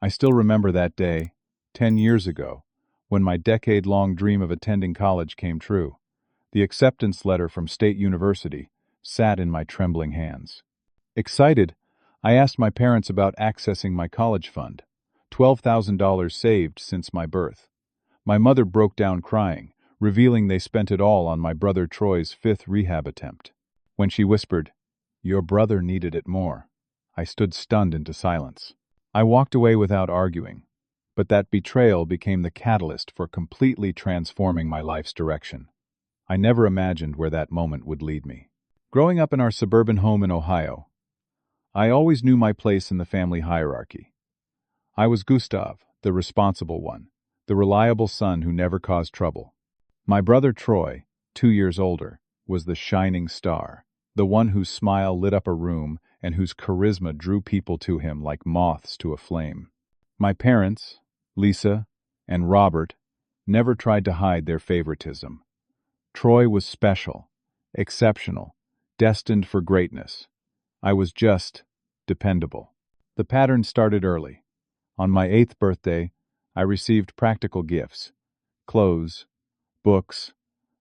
I still remember that day, 10 years ago, when my decade-long dream of attending college came true. The acceptance letter from State University sat in my trembling hands. Excited, I asked my parents about accessing my college fund, $12,000 saved since my birth. My mother broke down crying, revealing they spent it all on my brother Troy's fifth rehab attempt. When she whispered, "Your brother needed it more," I stood stunned into silence. I walked away without arguing, but that betrayal became the catalyst for completely transforming my life's direction. I never imagined where that moment would lead me. Growing up in our suburban home in Ohio, I always knew my place in the family hierarchy. I was Gustav, the responsible one, the reliable son who never caused trouble. My brother Troy, 2 years older, was the shining star, the one whose smile lit up a room and whose charisma drew people to him like moths to a flame. My parents, Lisa and Robert, never tried to hide their favoritism. Troy was special, exceptional, destined for greatness. I was just dependable. The pattern started early. On my 8th birthday, I received practical gifts: clothes, books,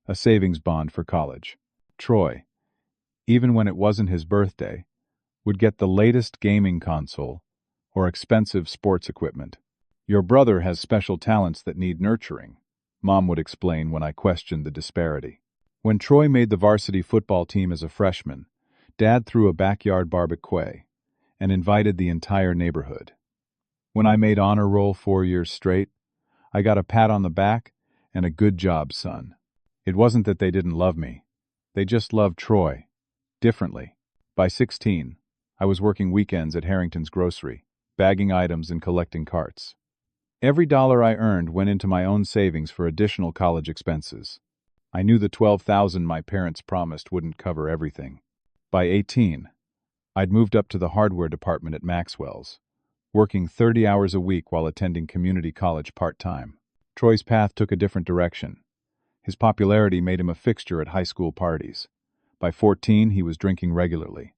a savings bond for college. Troy, even when it wasn't his birthday, would get the latest gaming console or expensive sports equipment. "Your brother has special talents that need nurturing," Mom would explain when I questioned the disparity. When Troy made the varsity football team as a freshman, Dad threw a backyard barbecue and invited the entire neighborhood. When I made honor roll 4 years straight, I got a pat on the back and a "good job, son." It wasn't that they didn't love me. They just loved Troy differently. By 16, I was working weekends at Harrington's Grocery, bagging items and collecting carts. Every dollar I earned went into my own savings for additional college expenses. I knew the $12,000 my parents promised wouldn't cover everything. By 18, I'd moved up to the hardware department at Maxwell's, working 30 hours a week while attending community college part-time. Troy's path took a different direction. His popularity made him a fixture at high school parties. By 14, he was drinking regularly.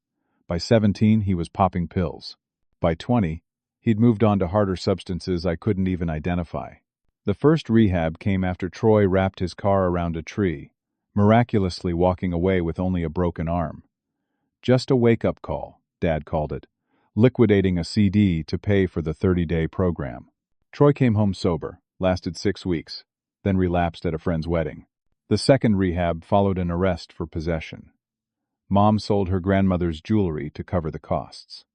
By 17, he was popping pills. By 20, he'd moved on to harder substances I couldn't even identify. The first rehab came after Troy wrapped his car around a tree, miraculously walking away with only a broken arm. Just a wake-up call, Dad called it, liquidating a CD to pay for the 30-day program. Troy came home sober, lasted 6 weeks, then relapsed at a friend's wedding. The second rehab followed an arrest for possession. Mom sold her grandmother's jewelry to cover the costs.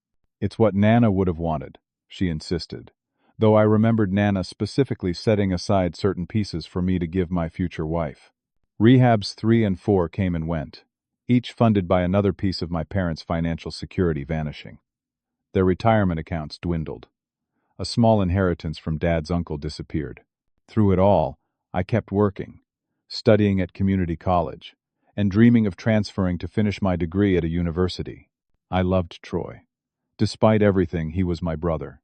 "It's what Nana would have wanted," she insisted, though I remembered Nana specifically setting aside certain pieces for me to give my future wife. Rehabs 3 and 4 came and went, each funded by another piece of my parents' financial security vanishing. Their retirement accounts dwindled. A small inheritance from Dad's uncle disappeared. Through it all, I kept working, studying at community college, and dreaming of transferring to finish my degree at a university. I loved Troy. Despite everything, he was my brother.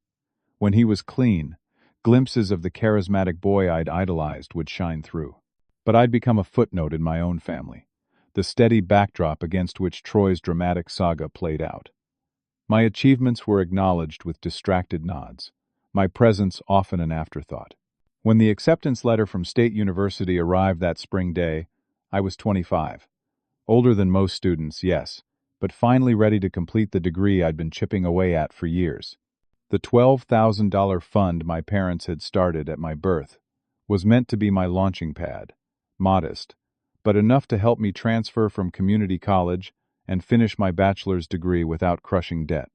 When he was clean, glimpses of the charismatic boy I'd idolized would shine through. But I'd become a footnote in my own family, the steady backdrop against which Troy's dramatic saga played out. My achievements were acknowledged with distracted nods, my presence often an afterthought. When the acceptance letter from State University arrived that spring day, I was 25. Older than most students, yes, but finally ready to complete the degree I'd been chipping away at for years. The $12,000 fund my parents had started at my birth was meant to be my launching pad, modest, but enough to help me transfer from community college and finish my bachelor's degree without crushing debt.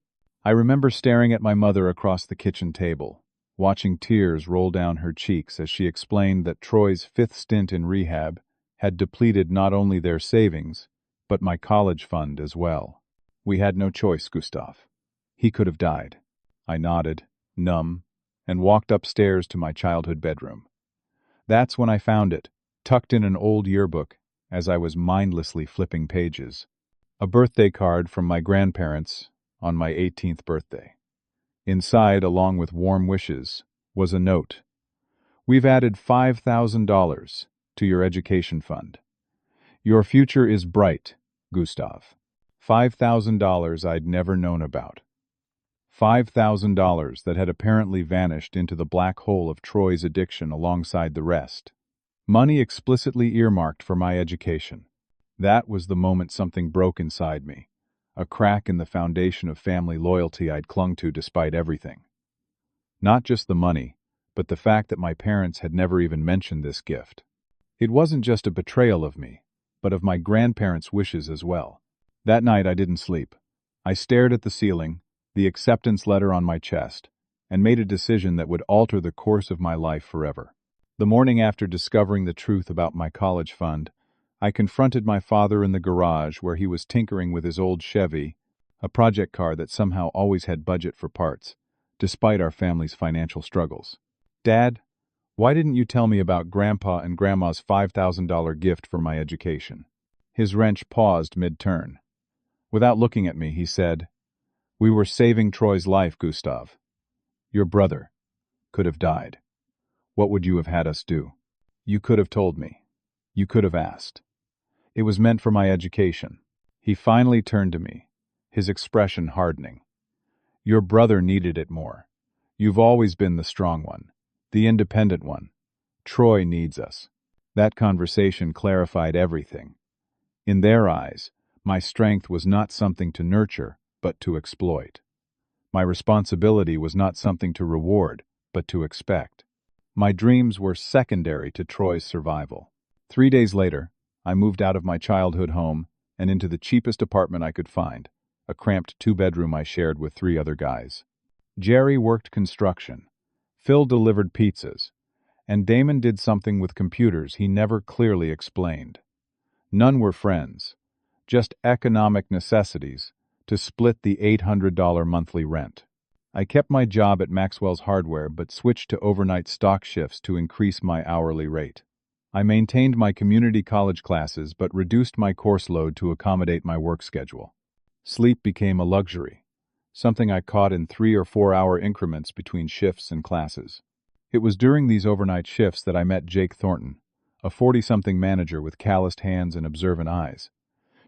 I remember staring at my mother across the kitchen table, watching tears roll down her cheeks as she explained that Troy's 5th stint in rehab had depleted not only their savings, but my college fund as well. "We had no choice, Gustav. He could have died." I nodded, numb, and walked upstairs to my childhood bedroom. That's when I found it, tucked in an old yearbook, as I was mindlessly flipping pages. A birthday card from my grandparents on my 18th birthday. Inside, along with warm wishes, was a note. "We've added $5,000 to your education fund. Your future is bright, Gustav." $5,000 I'd never known about. $5,000 that had apparently vanished into the black hole of Troy's addiction alongside the rest. Money explicitly earmarked for my education. That was the moment something broke inside me, a crack in the foundation of family loyalty I'd clung to despite everything. Not just the money, but the fact that my parents had never even mentioned this gift. It wasn't just a betrayal of me, but of my grandparents' wishes as well. That night I didn't sleep. I stared at the ceiling, the acceptance letter on my chest, and made a decision that would alter the course of my life forever. The morning after discovering the truth about my college fund, I confronted my father in the garage where he was tinkering with his old Chevy, a project car that somehow always had budget for parts, despite our family's financial struggles. "Dad, why didn't you tell me about Grandpa and Grandma's $5,000 gift for my education?" His wrench paused mid-turn. Without looking at me, he said, "We were saving Troy's life, Gustav. Your brother could have died. What would you have had us do? You could have told me. You could have asked. It was meant for my education." He finally turned to me, his expression hardening. "Your brother needed it more. You've always been the strong one, the independent one. Troy needs us." That conversation clarified everything. In their eyes, my strength was not something to nurture, but to exploit. My responsibility was not something to reward, but to expect. My dreams were secondary to Troy's survival. 3 days later, I moved out of my childhood home and into the cheapest apartment I could find, a cramped 2-bedroom I shared with 3 other guys. Jerry worked construction, Phil delivered pizzas, and Damon did something with computers he never clearly explained. None were friends, just economic necessities to split the $800 monthly rent. I kept my job at Maxwell's Hardware but switched to overnight stock shifts to increase my hourly rate. I maintained my community college classes but reduced my course load to accommodate my work schedule. Sleep became a luxury, something I caught in 3 or 4 hour increments between shifts and classes. It was during these overnight shifts that I met Jake Thornton, a 40-something manager with calloused hands and observant eyes.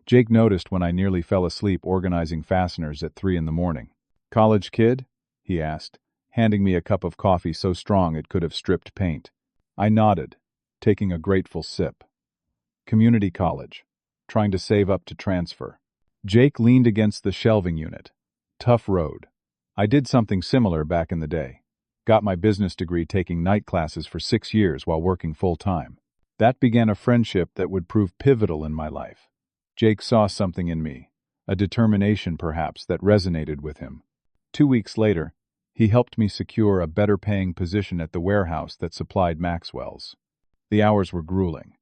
Jake noticed when I nearly fell asleep organizing fasteners at 3 in the morning. "College kid?" he asked, handing me a cup of coffee so strong it could have stripped paint. I nodded, taking a grateful sip. "Community college. Trying to save up to transfer." Jake leaned against the shelving unit. "Tough road. I did something similar back in the day. Got my business degree taking night classes for 6 years while working full-time. That began a friendship that would prove pivotal in my life. Jake saw something in me, a determination perhaps that resonated with him. 2 weeks later, he helped me secure a better-paying position at the warehouse that supplied Maxwell's. The hours were grueling,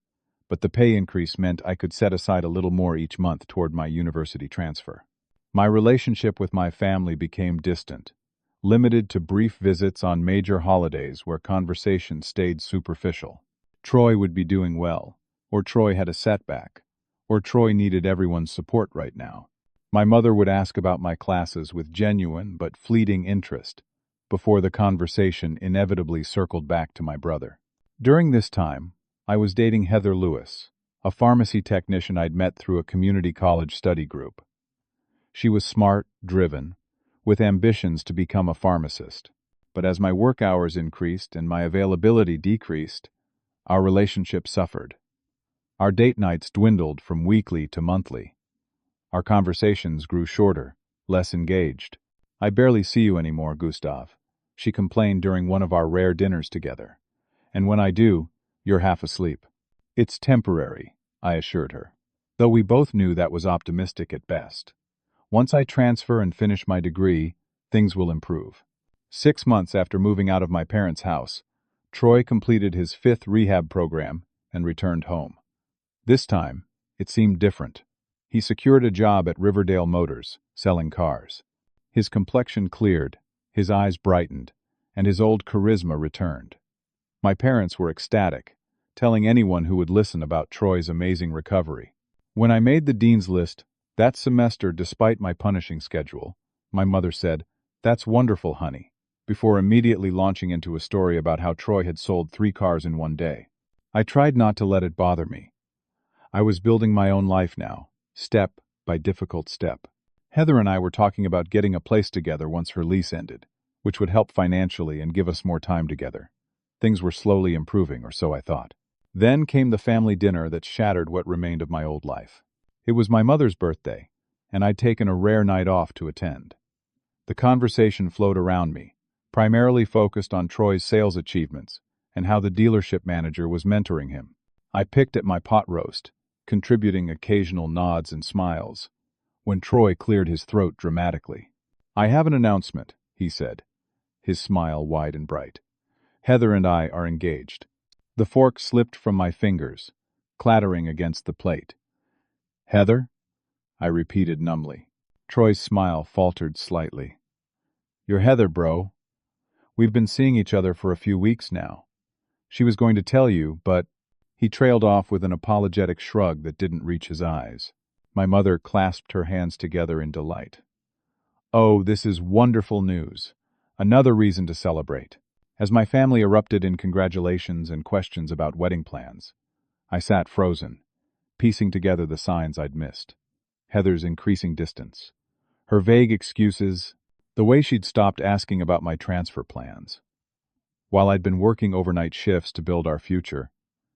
but the pay increase meant I could set aside a little more each month toward my university transfer. My relationship with my family became distant, limited to brief visits on major holidays where conversation stayed superficial. Troy would be doing well, or Troy had a setback, or Troy needed everyone's support right now. My mother would ask about my classes with genuine but fleeting interest, before the conversation inevitably circled back to my brother. During this time, I was dating Heather Lewis, a pharmacy technician I'd met through a community college study group. She was smart, driven, with ambitions to become a pharmacist. But as my work hours increased and my availability decreased, our relationship suffered. Our date nights dwindled from weekly to monthly. Our conversations grew shorter, less engaged. "I barely see you anymore, Gustav," she complained during one of our rare dinners together. "And when I do, you're half asleep." "It's temporary," I assured her, though we both knew that was optimistic at best. "Once I transfer and finish my degree, things will improve." 6 months after moving out of my parents' house, Troy completed his 5th rehab program and returned home. This time, it seemed different. He secured a job at Riverdale Motors, selling cars. His complexion cleared, his eyes brightened, and his old charisma returned. My parents were ecstatic, telling anyone who would listen about Troy's amazing recovery. When I made the dean's list that semester despite my punishing schedule, my mother said, "That's wonderful, honey," before immediately launching into a story about how Troy had sold 3 cars in one day. I tried not to let it bother me. I was building my own life now, step by difficult step. Heather and I were talking about getting a place together once her lease ended, which would help financially and give us more time together. Things were slowly improving, or so I thought. Then came the family dinner that shattered what remained of my old life. It was my mother's birthday, and I'd taken a rare night off to attend. The conversation flowed around me, primarily focused on Troy's sales achievements and how the dealership manager was mentoring him. I picked at my pot roast, contributing occasional nods and smiles, when Troy cleared his throat dramatically. "I have an announcement," he said, his smile wide and bright. "Heather and I are engaged." The fork slipped from my fingers, clattering against the plate. "Heather?" I repeated numbly. Troy's smile faltered slightly. "You're Heather, bro. We've been seeing each other for a few weeks now. She was going to tell you, but—" He trailed off with an apologetic shrug that didn't reach his eyes. My mother clasped her hands together in delight. "Oh, this is wonderful news. Another reason to celebrate." As my family erupted in congratulations and questions about wedding plans, I sat frozen, piecing together the signs I'd missed. Heather's increasing distance, her vague excuses, the way she'd stopped asking about my transfer plans. While I'd been working overnight shifts to build our future,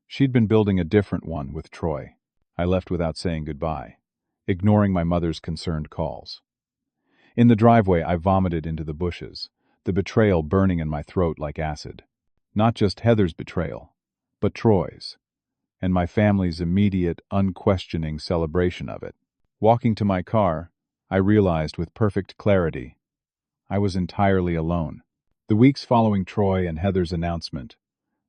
she'd been building a different one with Troy. I left without saying goodbye, ignoring my mother's concerned calls. In the driveway, I vomited into the bushes, the betrayal burning in my throat like acid. Not just Heather's betrayal, but Troy's, and my family's immediate, unquestioning celebration of it. Walking to my car, I realized with perfect clarity I was entirely alone. The weeks following Troy and Heather's announcement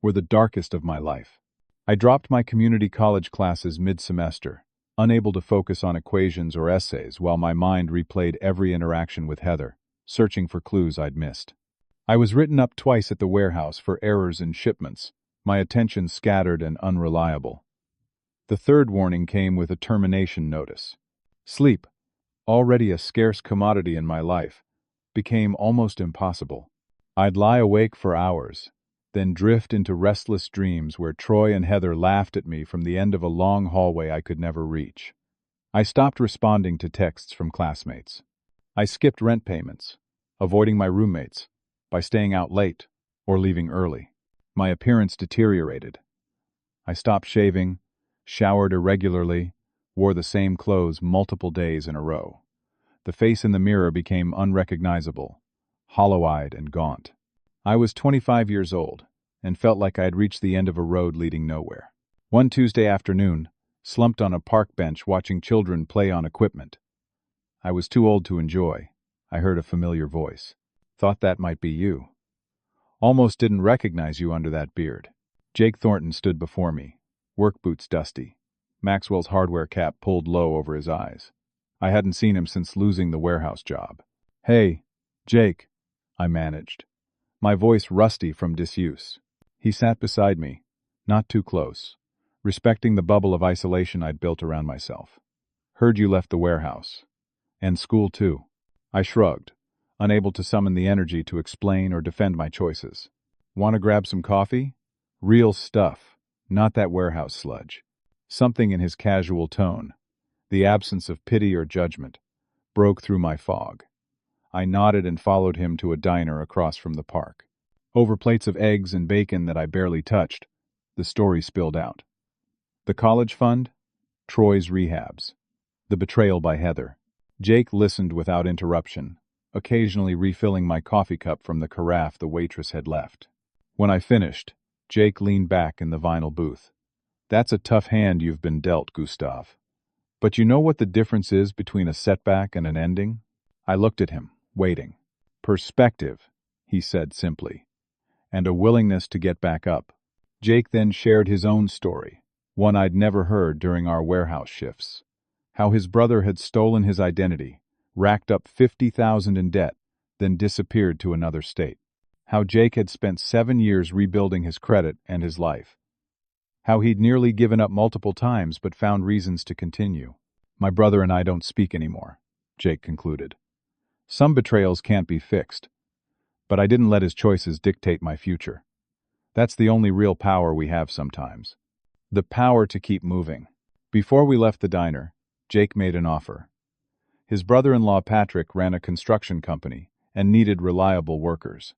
were the darkest of my life. I dropped my community college classes mid-semester, unable to focus on equations or essays while my mind replayed every interaction with Heather, searching for clues I'd missed. I was written up twice at the warehouse for errors in shipments, my attention scattered and unreliable. The third warning came with a termination notice. Sleep, already a scarce commodity in my life, became almost impossible. I'd lie awake for hours, then drift into restless dreams where Troy and Heather laughed at me from the end of a long hallway I could never reach. I stopped responding to texts from classmates. I skipped rent payments, avoiding my roommates, by staying out late or leaving early. My appearance deteriorated. I stopped shaving, showered irregularly, wore the same clothes multiple days in a row. The face in the mirror became unrecognizable, hollow-eyed and gaunt. I was 25 years old and felt like I had reached the end of a road leading nowhere. One Tuesday afternoon, slumped on a park bench watching children play on equipment. I was too old to enjoy. I heard a familiar voice. "Thought that might be you. Almost didn't recognize you under that beard." Jake Thornton stood before me, work boots dusty, Maxwell's hardware cap pulled low over his eyes. I hadn't seen him since losing the warehouse job. "Hey, Jake," I managed, my voice rusty from disuse. He sat beside me, not too close, respecting the bubble of isolation I'd built around myself. "Heard you left the warehouse. And school too." I shrugged, unable to summon the energy to explain or defend my choices. "Want to grab some coffee?" Real stuff, not that warehouse sludge. Something in his casual tone, the absence of pity or judgment, broke through my fog. I nodded and followed him to a diner across from the park. Over plates of eggs and bacon that I barely touched, the story spilled out. The college fund, Troy's rehabs, the betrayal by Heather. Jake listened without interruption, occasionally refilling my coffee cup from the carafe the waitress had left. When I finished, Jake leaned back in the vinyl booth. "That's a tough hand you've been dealt, Gustav. But you know what the difference is between a setback and an ending?" I looked at him, waiting. "Perspective," he said simply, "and a willingness to get back up." Jake then shared his own story, one I'd never heard during our warehouse shifts. How his brother had stolen his identity, racked up $50,000 in debt, then disappeared to another state. How Jake had spent 7 years rebuilding his credit and his life. How he'd nearly given up multiple times but found reasons to continue. "My brother and I don't speak anymore," Jake concluded. "Some betrayals can't be fixed, but I didn't let his choices dictate my future. That's the only real power we have sometimes. The power to keep moving." Before we left the diner, Jake made an offer. His brother-in-law Patrick ran a construction company and needed reliable workers.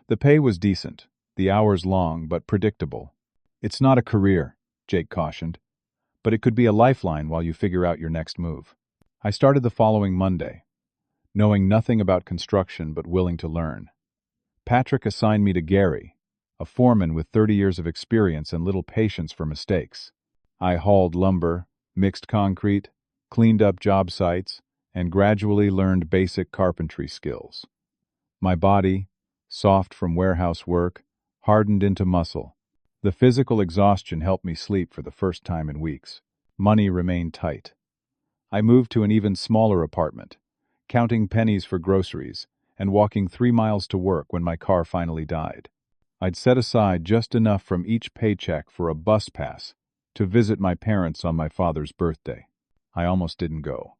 The pay was decent, the hours long but predictable. "It's not a career," Jake cautioned, "but it could be a lifeline while you figure out your next move." I started the following Monday, knowing nothing about construction but willing to learn. Patrick assigned me to Gary, a foreman with 30 years of experience and little patience for mistakes. I hauled lumber, mixed concrete, cleaned up job sites, and gradually learned basic carpentry skills. My body, soft from warehouse work, hardened into muscle. The physical exhaustion helped me sleep for the first time in weeks. Money remained tight. I moved to an even smaller apartment, counting pennies for groceries and walking 3 miles to work when my car finally died. I'd set aside just enough from each paycheck for a bus pass to visit my parents on my father's birthday. I almost didn't go.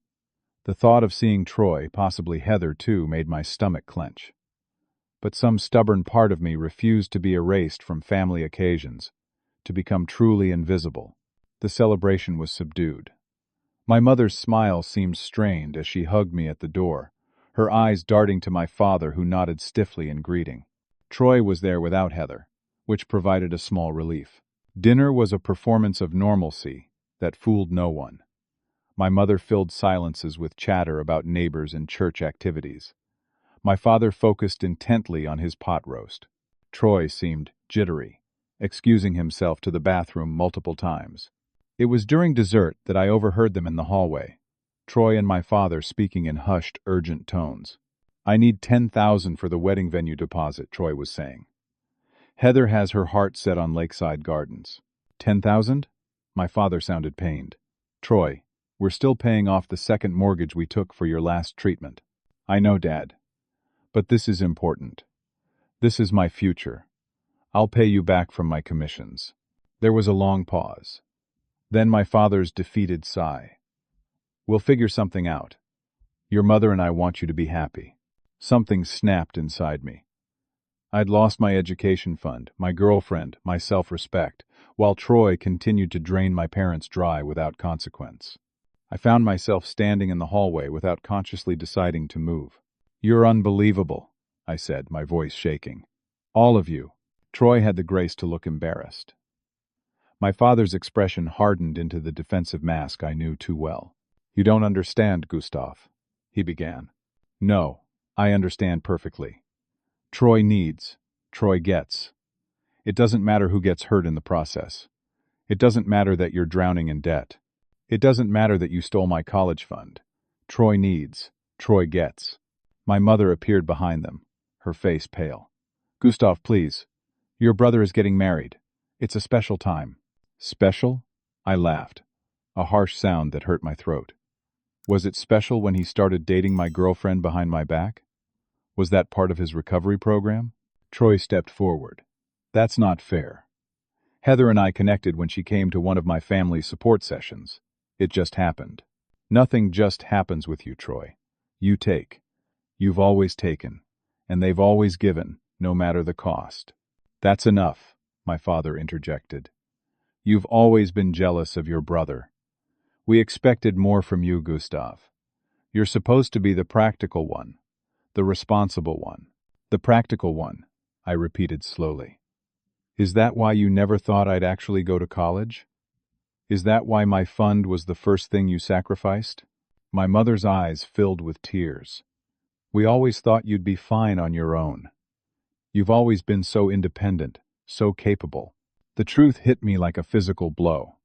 The thought of seeing Troy, possibly Heather too, made my stomach clench. But some stubborn part of me refused to be erased from family occasions, to become truly invisible. The celebration was subdued. My mother's smile seemed strained as she hugged me at the door, her eyes darting to my father, who nodded stiffly in greeting. Troy was there without Heather, which provided a small relief. Dinner was a performance of normalcy that fooled no one. My mother filled silences with chatter about neighbors and church activities. My father focused intently on his pot roast. Troy seemed jittery, excusing himself to the bathroom multiple times. It was during dessert that I overheard them in the hallway, Troy and my father speaking in hushed, urgent tones. "I need 10,000 for the wedding venue deposit," Troy was saying. "Heather has her heart set on Lakeside Gardens." 10,000? My father sounded pained. "Troy, we're still paying off the second mortgage we took for your last treatment." "I know, Dad. But this is important. This is my future. I'll pay you back from my commissions." There was a long pause. Then my father's defeated sigh. "We'll figure something out. Your mother and I want you to be happy." Something snapped inside me. I'd lost my education fund, my girlfriend, my self-respect, while Troy continued to drain my parents dry without consequence. I found myself standing in the hallway without consciously deciding to move. "You're unbelievable," I said, my voice shaking. "All of you." Troy had the grace to look embarrassed. My father's expression hardened into the defensive mask I knew too well. "You don't understand, Gustav," he began. "No, I understand perfectly. Troy needs, Troy gets. It doesn't matter who gets hurt in the process. It doesn't matter that you're drowning in debt. It doesn't matter that you stole my college fund. Troy needs, Troy gets." My mother appeared behind them, her face pale. "Gustav, please. Your brother is getting married. It's a special time." "Special?" I laughed, a harsh sound that hurt my throat. Was it special when he started dating my girlfriend behind my back? Was that part of his recovery program? Troy stepped forward. "That's not fair. Heather and I connected when she came to one of my family's support sessions. It just happened." "Nothing just happens with you, Troy. You take. You've always taken, and they've always given, no matter the cost." "That's enough," my father interjected. "You've always been jealous of your brother. We expected more from you, Gustav. You're supposed to be the practical one, the responsible one." "The practical one," I repeated slowly. "Is that why you never thought I'd actually go to college? Is that why my fund was the first thing you sacrificed?" My mother's eyes filled with tears. "We always thought you'd be fine on your own. You've always been so independent, so capable." The truth hit me like a physical blow.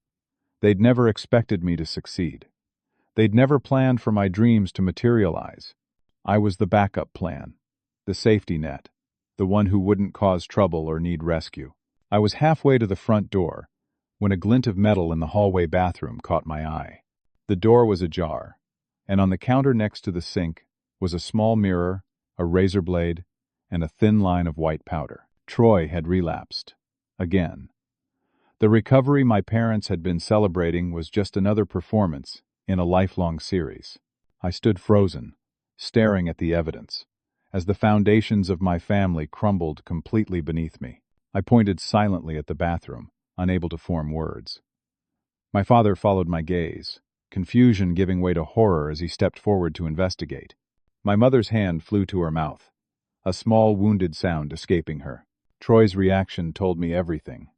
They'd never expected me to succeed. They'd never planned for my dreams to materialize. I was the backup plan, the safety net, the one who wouldn't cause trouble or need rescue. I was halfway to the front door when a glint of metal in the hallway bathroom caught my eye. The door was ajar, and on the counter next to the sink was a small mirror, a razor blade, and a thin line of white powder. Troy had relapsed. Again. The recovery my parents had been celebrating was just another performance in a lifelong series. I stood frozen, staring at the evidence, as the foundations of my family crumbled completely beneath me. I pointed silently at the bathroom, unable to form words. My father followed my gaze, confusion giving way to horror as he stepped forward to investigate. My mother's hand flew to her mouth, a small wounded sound escaping her. Troy's reaction told me everything.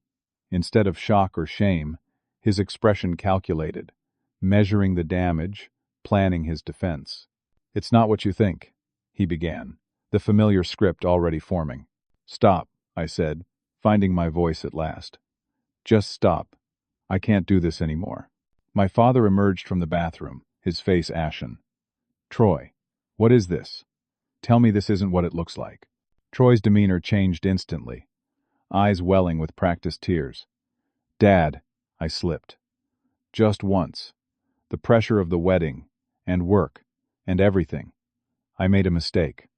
Instead of shock or shame, his expression calculated, measuring the damage, planning his defense. "It's not what you think," he began, the familiar script already forming. "Stop," I said, finding my voice at last. "Just stop. I can't do this anymore." My father emerged from the bathroom, his face ashen. "Troy, what is this? Tell me this isn't what it looks like." Troy's demeanor changed instantly, eyes welling with practiced tears. "Dad," I slipped. "Just once. The pressure of the wedding, and work, and everything. I made a mistake.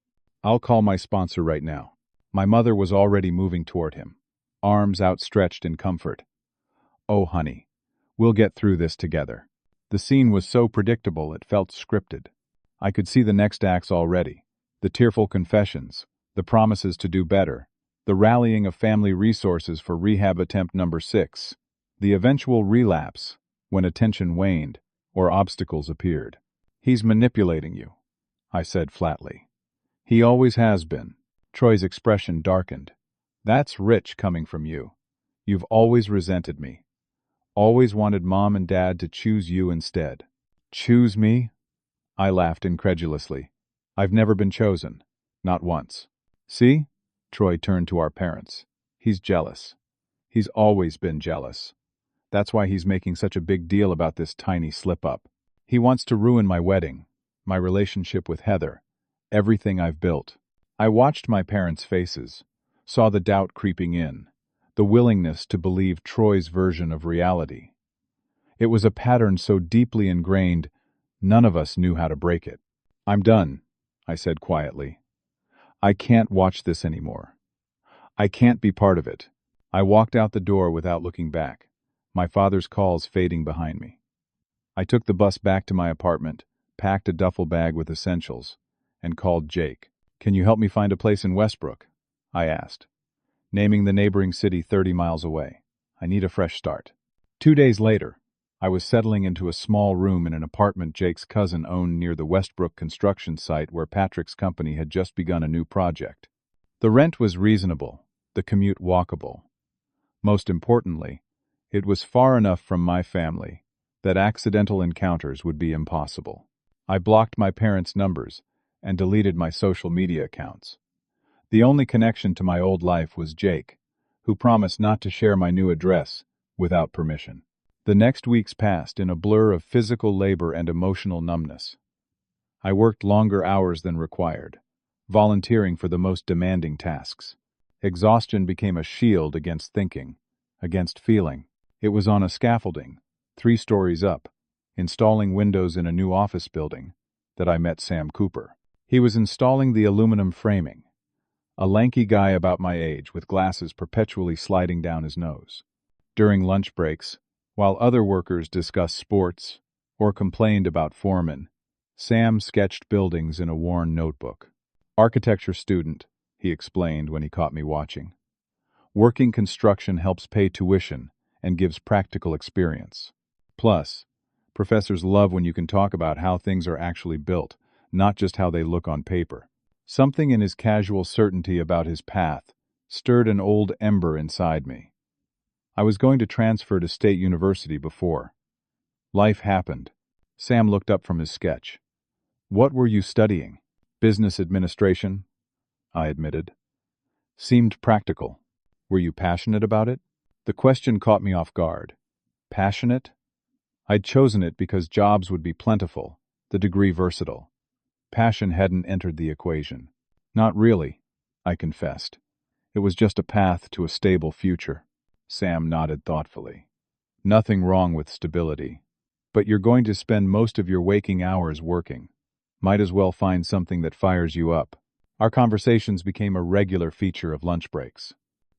I'll call my sponsor right now." My mother was already moving toward him, arms outstretched in comfort. "Oh, honey, we'll get through this together." The scene was so predictable it felt scripted. I could see the next acts already. The tearful confessions, the promises to do better, the rallying of family resources for rehab attempt number 6, the eventual relapse when attention waned or obstacles appeared. "He's manipulating you," I said flatly. "He always has been." Troy's expression darkened. "That's rich coming from you. You've always resented me. Always wanted Mom and Dad to choose you instead." "Choose me?" I laughed incredulously. "I've never been chosen. Not once." "See?" Troy turned to our parents. "He's jealous. He's always been jealous. That's why he's making such a big deal about this tiny slip-up. He wants to ruin my wedding, my relationship with Heather, everything I've built." I watched my parents' faces, saw the doubt creeping in, the willingness to believe Troy's version of reality. It was a pattern so deeply ingrained, none of us knew how to break it. "I'm done," I said quietly. "I can't watch this anymore. I can't be part of it." I walked out the door without looking back, my father's calls fading behind me. I took the bus back to my apartment, packed a duffel bag with essentials, and called Jake. "Can you help me find a place in Westbrook?" I asked, naming the neighboring city 30 miles away. "I need a fresh start." 2 days later, I was settling into a small room in an apartment Jake's cousin owned near the Westbrook construction site where Patrick's company had just begun a new project. The rent was reasonable, the commute walkable. Most importantly, it was far enough from my family that accidental encounters would be impossible. I blocked my parents' numbers and deleted my social media accounts. The only connection to my old life was Jake, who promised not to share my new address without permission. The next weeks passed in a blur of physical labor and emotional numbness. I worked longer hours than required, volunteering for the most demanding tasks. Exhaustion became a shield against thinking, against feeling. It was on a scaffolding, 3 stories up, installing windows in a new office building, that I met Sam Cooper. He was installing the aluminum framing, a lanky guy about my age with glasses perpetually sliding down his nose. During lunch breaks, while other workers discussed sports or complained about foremen, Sam sketched buildings in a worn notebook. "Architecture student," he explained when he caught me watching. "Working construction helps pay tuition and gives practical experience. Plus, professors love when you can talk about how things are actually built, not just how they look on paper." Something in his casual certainty about his path stirred an old ember inside me. I was going to transfer to State University before. Life happened. Sam looked up from his sketch. "What were you studying?" "Business administration," I admitted. "Seemed practical. Were you passionate about it?" The question caught me off guard. Passionate? I'd chosen it because jobs would be plentiful, the degree versatile. Passion hadn't entered the equation. "Not really," I confessed. "It was just a path to a stable future." Sam nodded thoughtfully. "Nothing wrong with stability. But you're going to spend most of your waking hours working. Might as well find something that fires you up." Our conversations became a regular feature of lunch breaks.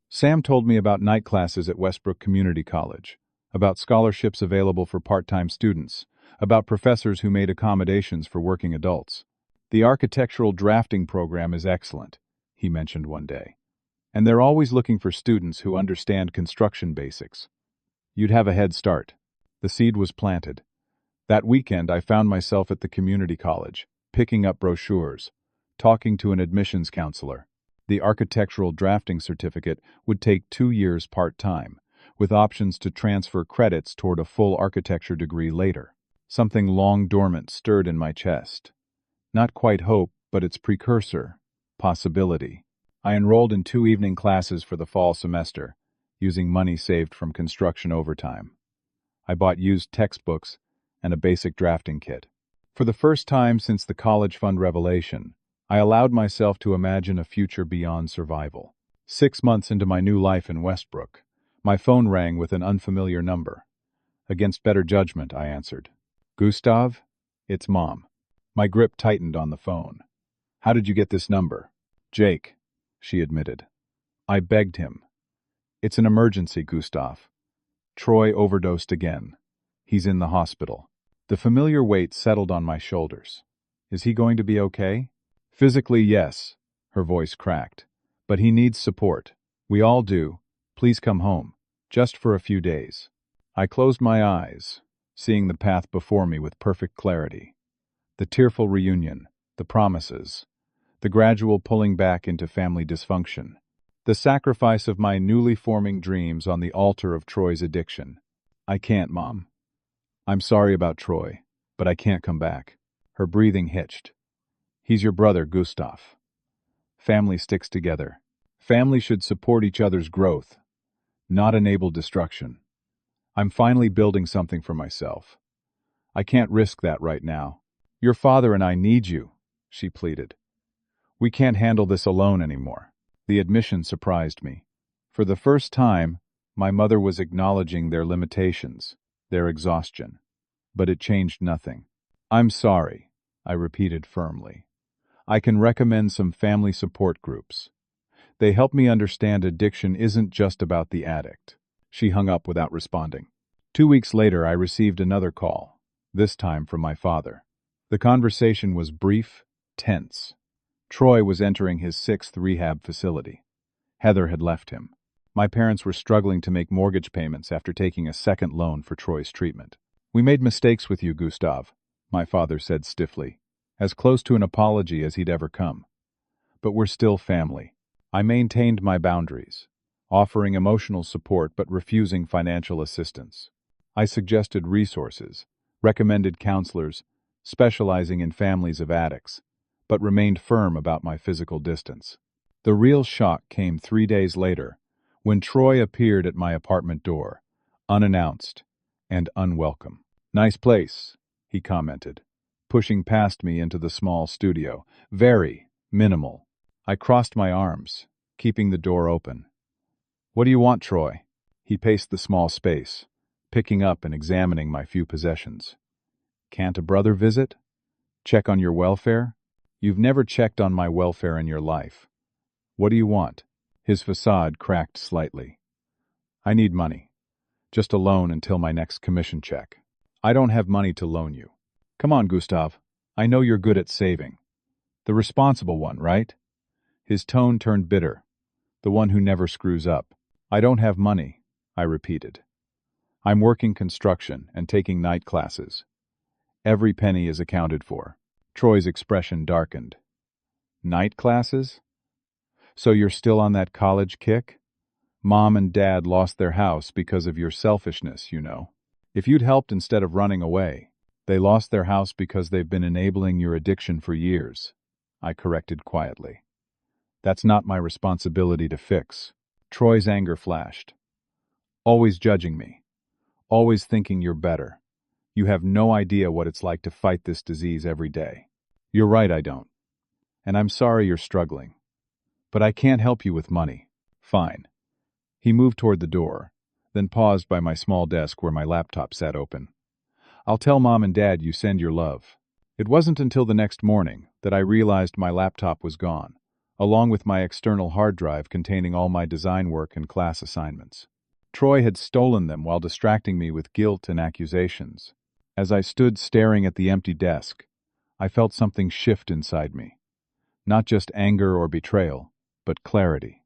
Sam told me about night classes at Westbrook Community College, about scholarships available for part-time students, about professors who made accommodations for working adults. "The architectural drafting program is excellent," he mentioned one day. "And they're always looking for students who understand construction basics. You'd have a head start." The seed was planted. That weekend, I found myself at the community college, picking up brochures, talking to an admissions counselor. The architectural drafting certificate would take 2 years part-time, with options to transfer credits toward a full architecture degree later. Something long dormant stirred in my chest. Not quite hope, but its precursor, possibility. I enrolled in 2 evening classes for the fall semester, using money saved from construction overtime. I bought used textbooks and a basic drafting kit. For the first time since the college fund revelation, I allowed myself to imagine a future beyond survival. 6 months into my new life in Westbrook, my phone rang with an unfamiliar number. Against better judgment, I answered. "Gustav? It's Mom." My grip tightened on the phone. "How did you get this number?" "Jake," she admitted. I begged him. "It's an emergency, Gustav. Troy overdosed again. He's in the hospital." The familiar weight settled on my shoulders. "Is he going to be okay?" "Physically, yes," her voice cracked. "But he needs support. We all do. Please come home. Just for a few days." I closed my eyes, seeing the path before me with perfect clarity. The tearful reunion, the promises, the gradual pulling back into family dysfunction, the sacrifice of my newly forming dreams on the altar of Troy's addiction. "I can't, Mom. I'm sorry about Troy, but I can't come back." Her breathing hitched. "He's your brother, Gustav. Family sticks together. Family should support each other's growth, not enable destruction. I'm finally building something for myself. I can't risk that right now. Your father and I need you," she pleaded. "We can't handle this alone anymore." The admission surprised me. For the first time, my mother was acknowledging their limitations, their exhaustion. But it changed nothing. "I'm sorry," I repeated firmly. "I can recommend some family support groups. They help me understand addiction isn't just about the addict." She hung up without responding. 2 weeks later, I received another call, this time from my father. The conversation was brief, tense. Troy was entering his 6th rehab facility. Heather had left him. My parents were struggling to make mortgage payments after taking a second loan for Troy's treatment. "We made mistakes with you, Gustav," my father said stiffly, as close to an apology as he'd ever come. "But we're still family." I maintained my boundaries, offering emotional support but refusing financial assistance. I suggested resources, recommended counselors specializing in families of addicts, but remained firm about my physical distance. The real shock came 3 days later, when Troy appeared at my apartment door, unannounced and unwelcome. "Nice place," he commented, pushing past me into the small studio. "Very minimal." I crossed my arms, keeping the door open. "What do you want, Troy?" He paced the small space, picking up and examining my few possessions. "Can't a brother visit? Check on your welfare?" "You've never checked on my welfare in your life. What do you want?" His facade cracked slightly. "I need money. Just a loan until my next commission check." "I don't have money to loan you." "Come on, Gustav. I know you're good at saving. The responsible one, right?" His tone turned bitter. "The one who never screws up." "I don't have money," I repeated. "I'm working construction and taking night classes. Every penny is accounted for." Troy's expression darkened. "Night classes? So you're still on that college kick? Mom and Dad lost their house because of your selfishness, you know. If you'd helped instead of running away. They lost their house because they've been enabling your addiction for years," I corrected quietly. "That's not my responsibility to fix." Troy's anger flashed. "Always judging me. Always thinking you're better. You have no idea what it's like to fight this disease every day." "You're right, I don't. And I'm sorry you're struggling. But I can't help you with money." "Fine." He moved toward the door, then paused by my small desk where my laptop sat open. "I'll tell Mom and Dad you send your love." It wasn't until the next morning that I realized my laptop was gone, along with my external hard drive containing all my design work and class assignments. Troy had stolen them while distracting me with guilt and accusations. As I stood staring at the empty desk, I felt something shift inside me. Not just anger or betrayal, but clarity.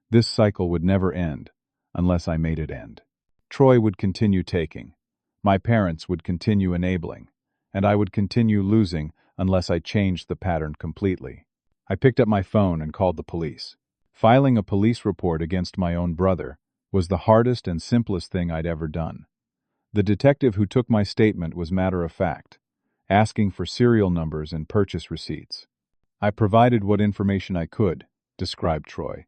This cycle would never end unless I made it end. Troy would continue taking, My parents would continue enabling, and I would continue losing unless I changed the pattern completely. I picked up my phone and called the police. Filing a police report against my own brother was the hardest and simplest thing I'd ever done. The detective who took my statement was matter-of-fact, asking for serial numbers and purchase receipts. I provided what information I could, described Troy,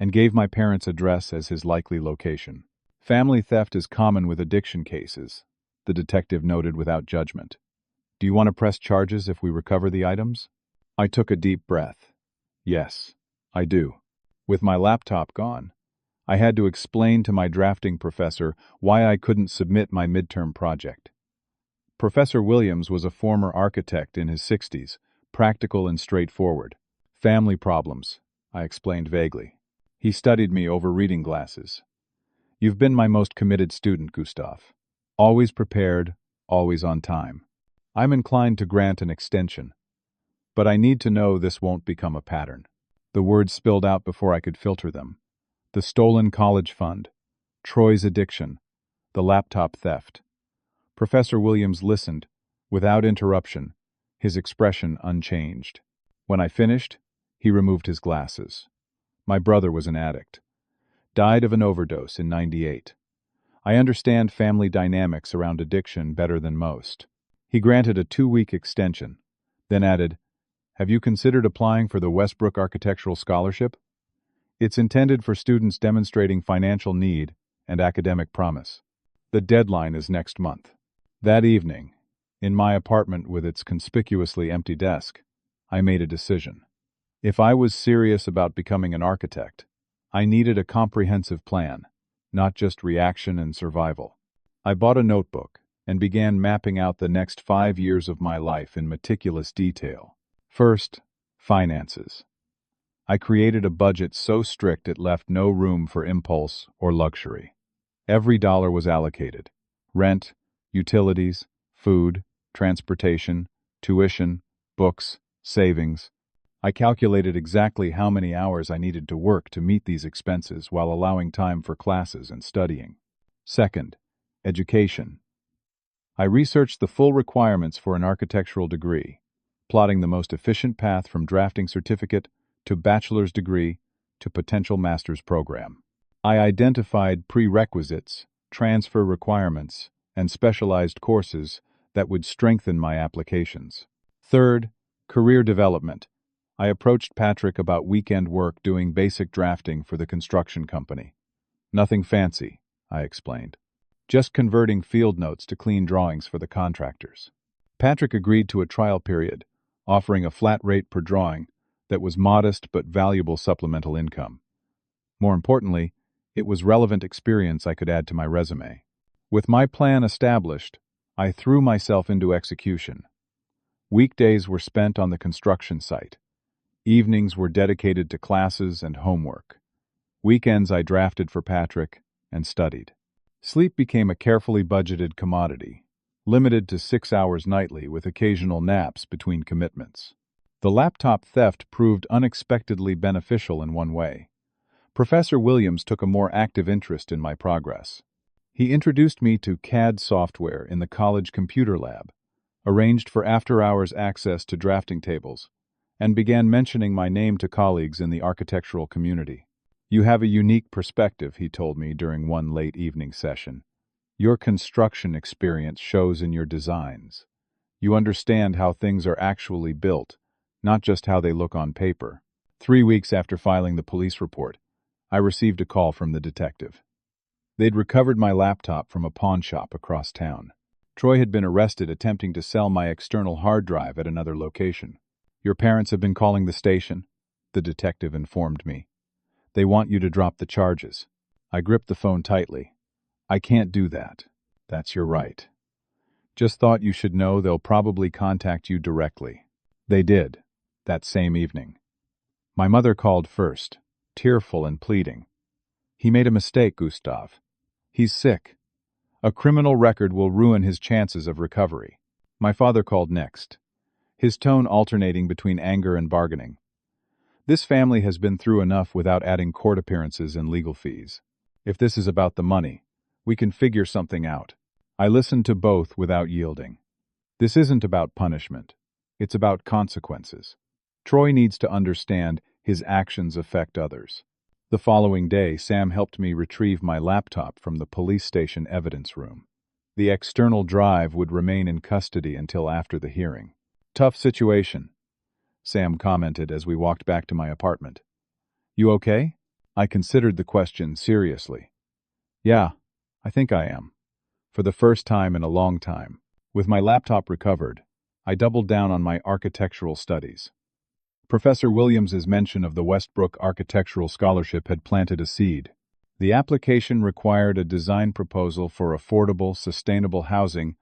and gave my parents' address as his likely location. Family theft is common with addiction cases, the detective noted without judgment. Do you want to press charges if we recover the items? I took a deep breath. Yes, I do. With my laptop gone, I had to explain to my drafting professor why I couldn't submit my midterm project. Professor Williams was a former architect in his 60s, practical and straightforward. Family problems, I explained vaguely. He studied me over reading glasses. You've been my most committed student, Gustav. Always prepared, always on time. I'm inclined to grant an extension, but I need to know this won't become a pattern. The words spilled out before I could filter them. The stolen college fund, Troy's addiction, the laptop theft. Professor Williams listened, without interruption, his expression unchanged. When I finished, he removed his glasses. My brother was an addict. Died of an overdose in '98. I understand family dynamics around addiction better than most. He granted a 2-week extension, then added, "Have you considered applying for the Westbrook Architectural Scholarship? It's intended for students demonstrating financial need and academic promise. The deadline is next month." That evening, in my apartment with its conspicuously empty desk, I made a decision. If I was serious about becoming an architect, I needed a comprehensive plan, not just reaction and survival. I bought a notebook and began mapping out the next 5 years of my life in meticulous detail. First, finances. I created a budget so strict it left no room for impulse or luxury. Every dollar was allocated. Rent, utilities, food, transportation, tuition, books, savings. I calculated exactly how many hours I needed to work to meet these expenses while allowing time for classes and studying. Second, education. I researched the full requirements for an architectural degree, plotting the most efficient path from drafting certificate to bachelor's degree to potential master's program. I identified prerequisites, transfer requirements, and specialized courses that would strengthen my applications. Third, career development. I approached Patrick about weekend work doing basic drafting for the construction company. Nothing fancy, I explained. Just converting field notes to clean drawings for the contractors. Patrick agreed to a trial period, offering a flat rate per drawing that was modest but valuable supplemental income. More importantly, it was relevant experience I could add to my resume. With my plan established, I threw myself into execution. Weekdays were spent on the construction site. Evenings were dedicated to classes and homework. Weekends I drafted for Patrick and studied. Sleep became a carefully budgeted commodity, limited to 6 hours nightly with occasional naps between commitments. The laptop theft proved unexpectedly beneficial in one way. Professor Williams took a more active interest in my progress. He introduced me to CAD software in the college computer lab, arranged for after-hours access to drafting tables, and began mentioning my name to colleagues in the architectural community. "You have a unique perspective," he told me during one late evening session. "Your construction experience shows in your designs. You understand how things are actually built, not just how they look on paper." 3 weeks after filing the police report, I received a call from the detective. They'd recovered my laptop from a pawn shop across town. Troy had been arrested attempting to sell my external hard drive at another location. "Your parents have been calling the station," the detective informed me. "They want you to drop the charges." I gripped the phone tightly. "I can't do that." "That's your right. Just thought you should know they'll probably contact you directly." They did, that same evening. My mother called first, tearful and pleading. "He made a mistake, Gustav. He's sick. A criminal record will ruin his chances of recovery." My father called next, his tone alternating between anger and bargaining. "This family has been through enough without adding court appearances and legal fees. If this is about the money, we can figure something out." I listened to both without yielding. This isn't about punishment. It's about consequences. Troy needs to understand his actions affect others. The following day, Sam helped me retrieve my laptop from the police station evidence room. The external drive would remain in custody until after the hearing. Tough situation, Sam commented as we walked back to my apartment. You okay? I considered the question seriously. Yeah, I think I am. For the first time in a long time. With my laptop recovered, I doubled down on my architectural studies. Professor Williams's mention of the Westbrook Architectural Scholarship had planted a seed. The application required a design proposal for affordable, sustainable housing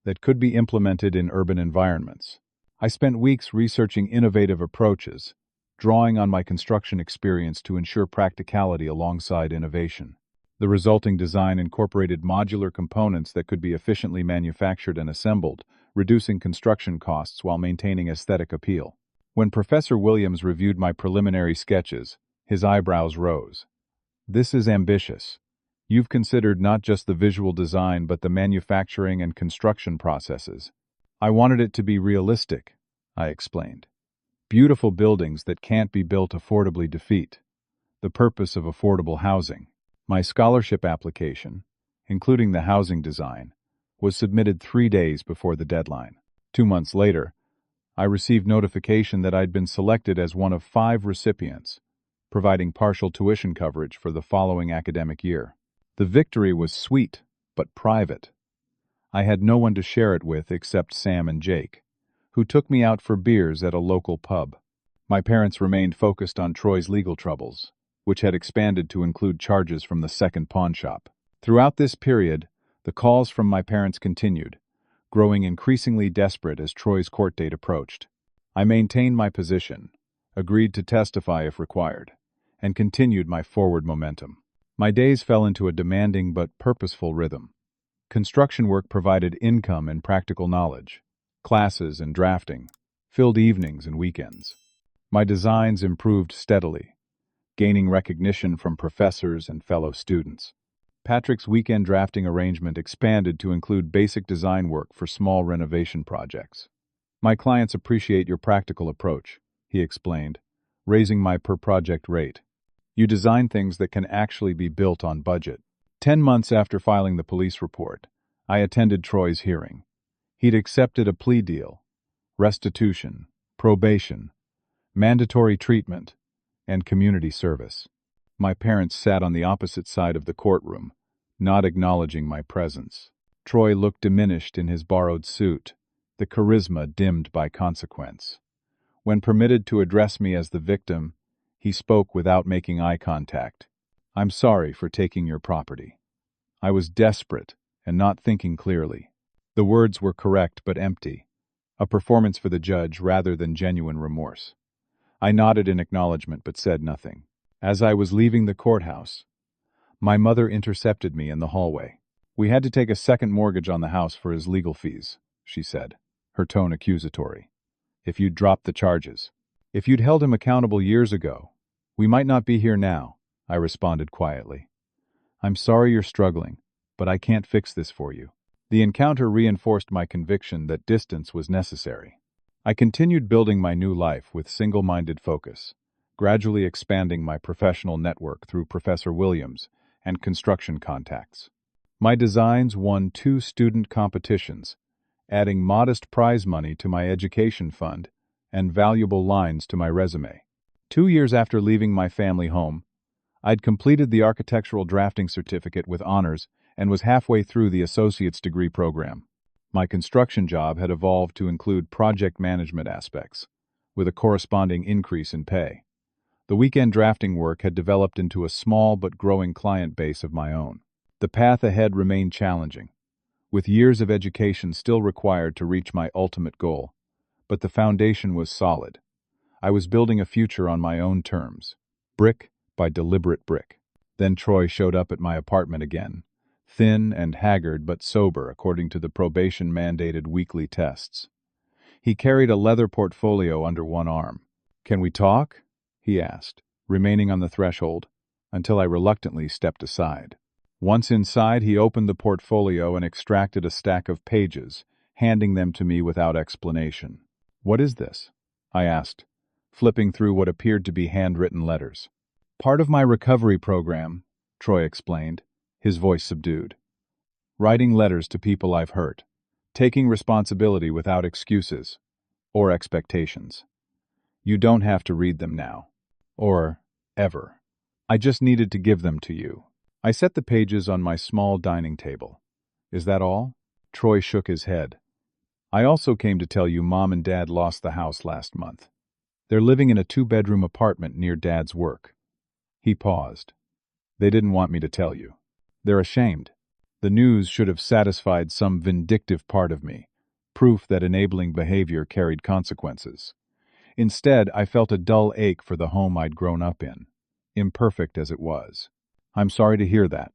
that could be implemented in urban environments. I spent weeks researching innovative approaches, drawing on my construction experience to ensure practicality alongside innovation. The resulting design incorporated modular components that could be efficiently manufactured and assembled, reducing construction costs while maintaining aesthetic appeal. When Professor Williams reviewed my preliminary sketches, his eyebrows rose. This is ambitious. You've considered not just the visual design but the manufacturing and construction processes. I wanted it to be realistic, I explained. Beautiful buildings that can't be built affordably defeat the purpose of affordable housing. My scholarship application, including the housing design, was submitted 3 days before the deadline. 2 months later, I received notification that I'd been selected as one of 5 recipients, providing partial tuition coverage for the following academic year. The victory was sweet, but private. I had no one to share it with except Sam and Jake, who took me out for beers at a local pub. My parents remained focused on Troy's legal troubles, which had expanded to include charges from the second pawn shop. Throughout this period, the calls from my parents continued, growing increasingly desperate as Troy's court date approached. I maintained my position, agreed to testify if required, and continued my forward momentum. My days fell into a demanding but purposeful rhythm. Construction work provided income and practical knowledge. Classes and drafting filled evenings and weekends. My designs improved steadily, gaining recognition from professors and fellow students. Patrick's weekend drafting arrangement expanded to include basic design work for small renovation projects. My clients appreciate your practical approach, he explained, raising my per-project rate. You design things that can actually be built on budget. 10 months after filing the police report, I attended Troy's hearing. He'd accepted a plea deal, restitution, probation, mandatory treatment, and community service. My parents sat on the opposite side of the courtroom, not acknowledging my presence. Troy looked diminished in his borrowed suit, the charisma dimmed by consequence. When permitted to address me as the victim, he spoke without making eye contact. I'm sorry for taking your property. I was desperate and not thinking clearly. The words were correct but empty, a performance for the judge rather than genuine remorse. I nodded in acknowledgement but said nothing. As I was leaving the courthouse, my mother intercepted me in the hallway. We had to take a second mortgage on the house for his legal fees, she said, her tone accusatory. If you'd dropped the charges. If you'd held him accountable years ago, we might not be here now, I responded quietly. I'm sorry you're struggling, but I can't fix this for you. The encounter reinforced my conviction that distance was necessary. I continued building my new life with single-minded focus, gradually expanding my professional network through Professor Williams and construction contacts. My designs won 2 student competitions, adding modest prize money to my education fund and valuable lines to my resume. 2 years after leaving my family home, I'd completed the architectural drafting certificate with honors and was halfway through the associate's degree program. My construction job had evolved to include project management aspects, with a corresponding increase in pay. The weekend drafting work had developed into a small but growing client base of my own. The path ahead remained challenging, with years of education still required to reach my ultimate goal. But the foundation was solid. I was building a future on my own terms, brick by deliberate brick. Then Troy showed up at my apartment again, thin and haggard but sober according to the probation-mandated weekly tests. He carried a leather portfolio under one arm. "Can we talk?" he asked, remaining on the threshold, until I reluctantly stepped aside. Once inside, he opened the portfolio and extracted a stack of pages, handing them to me without explanation. "What is this?" I asked, flipping through what appeared to be handwritten letters. "Part of my recovery program," Troy explained, his voice subdued. "Writing letters to people I've hurt. Taking responsibility without excuses or expectations. You don't have to read them now. Or ever. I just needed to give them to you." I set the pages on my small dining table. "Is that all?" Troy shook his head. "I also came to tell you Mom and Dad lost the house last month. They're living in a 2-bedroom apartment near Dad's work." He paused. "They didn't want me to tell you. They're ashamed. The news should have satisfied some vindictive part of me, proof that enabling behavior carried consequences. Instead, I felt a dull ache for the home I'd grown up in, imperfect as it was. "I'm sorry to hear that,"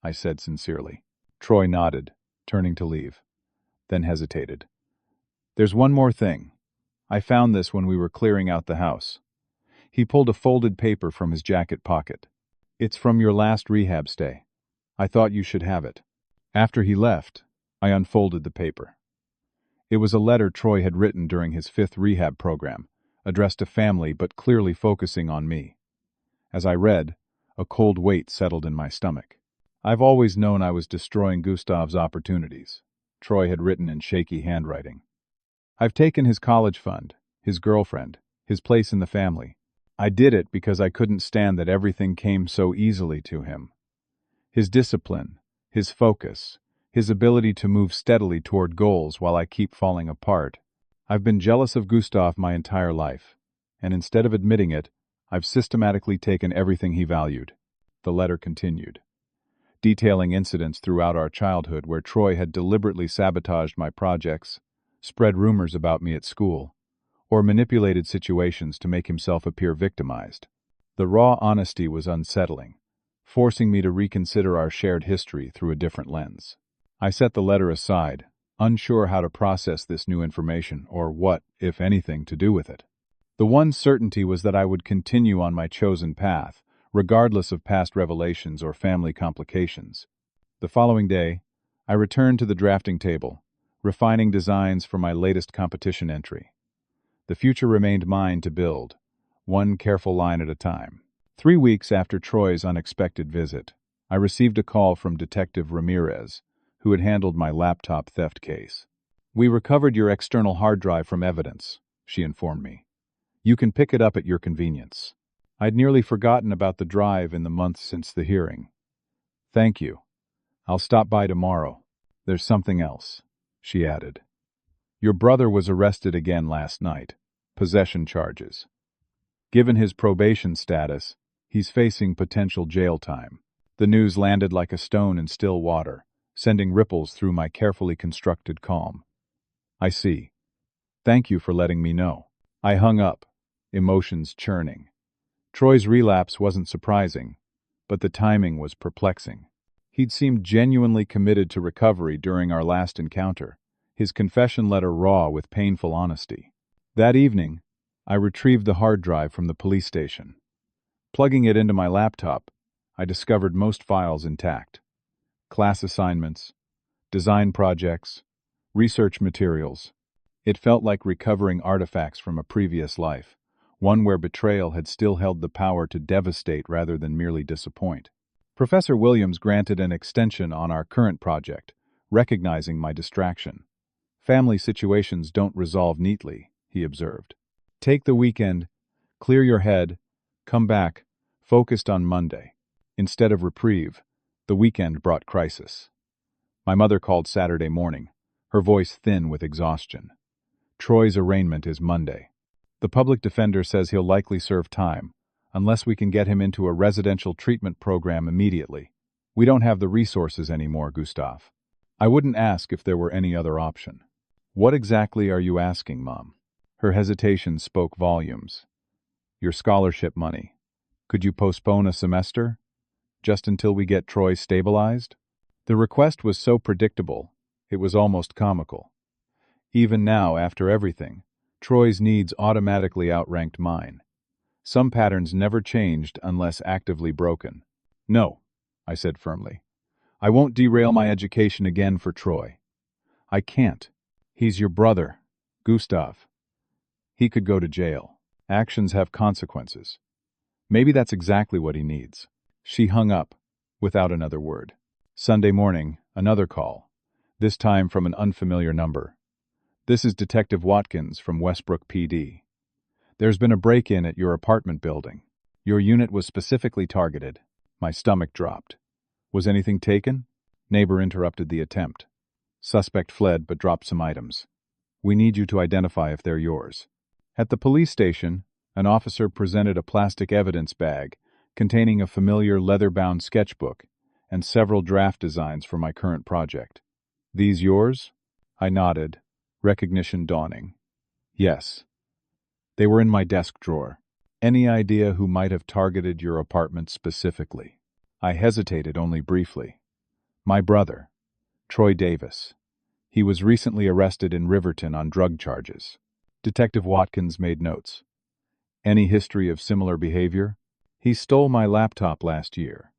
I said sincerely. Troy nodded, turning to leave, then hesitated. "There's one more thing. I found this when we were clearing out the house." He pulled a folded paper from his jacket pocket. "It's from your last rehab stay. I thought you should have it." After he left, I unfolded the paper. It was a letter Troy had written during his 5th rehab program, addressed to family but clearly focusing on me. As I read, a cold weight settled in my stomach. "I've always known I was destroying Gustav's opportunities," Troy had written in shaky handwriting. "I've taken his college fund, his girlfriend, his place in the family. I did it because I couldn't stand that everything came so easily to him. His discipline, his focus, his ability to move steadily toward goals while I keep falling apart. I've been jealous of Gustav my entire life, and instead of admitting it, I've systematically taken everything he valued." The letter continued, detailing incidents throughout our childhood where Troy had deliberately sabotaged my projects, spread rumors about me at school, or manipulated situations to make himself appear victimized. The raw honesty was unsettling, forcing me to reconsider our shared history through a different lens. I set the letter aside, unsure how to process this new information or what, if anything, to do with it. The one certainty was that I would continue on my chosen path, regardless of past revelations or family complications. The following day, I returned to the drafting table, refining designs for my latest competition entry. The future remained mine to build, one careful line at a time. 3 weeks after Troy's unexpected visit, I received a call from Detective Ramirez, who had handled my laptop theft case. "We recovered your external hard drive from evidence," she informed me. "You can pick it up at your convenience." I'd nearly forgotten about the drive in the months since the hearing. "Thank you. I'll stop by tomorrow. There's something else," she added. "Your brother was arrested again last night. Possession charges. Given his probation status, he's facing potential jail time." The news landed like a stone in still water, sending ripples through my carefully constructed calm. "I see. Thank you for letting me know." I hung up, emotions churning. Troy's relapse wasn't surprising, but the timing was perplexing. He'd seemed genuinely committed to recovery during our last encounter, his confession letter raw with painful honesty. That evening, I retrieved the hard drive from the police station. Plugging it into my laptop, I discovered most files intact. Class assignments, design projects, research materials. It felt like recovering artifacts from a previous life, one where betrayal had still held the power to devastate rather than merely disappoint. Professor Williams granted an extension on our current project, recognizing my distraction. "Family situations don't resolve neatly," he observed. "Take the weekend, clear your head, come back, focused on Monday." Instead of reprieve, the weekend brought crisis. My mother called Saturday morning, her voice thin with exhaustion. "Troy's arraignment is Monday. The public defender says he'll likely serve time, unless we can get him into a residential treatment program immediately. We don't have the resources anymore, Gustav." I wouldn't ask if there were any other option. "What exactly are you asking, Mom?" Her hesitation spoke volumes. "Your scholarship money. Could you postpone a semester? Just until we get Troy stabilized?" The request was so predictable, it was almost comical. Even now, after everything, Troy's needs automatically outranked mine. Some patterns never changed unless actively broken. "No," I said firmly. I won't derail my education again for Troy. I can't. He's your brother, Gustav. He could go to jail. Actions have consequences. Maybe that's exactly what he needs. She hung up, without another word. Sunday morning, another call, this time from an unfamiliar number. This is Detective Watkins from Westbrook PD. There's been a break-in at your apartment building. Your unit was specifically targeted. My stomach dropped. Was anything taken? Neighbor interrupted the attempt. Suspect fled but dropped some items. We need you to identify if they're yours. At the police station, an officer presented a plastic evidence bag containing a familiar leather-bound sketchbook and several draft designs for my current project. These yours? I nodded, recognition dawning. Yes. They were in my desk drawer. Any idea who might have targeted your apartment specifically? I hesitated only briefly. My brother, Troy Davis. He was recently arrested in Riverton on drug charges. Detective Watkins made notes. Any history of similar behavior? He stole my laptop last year.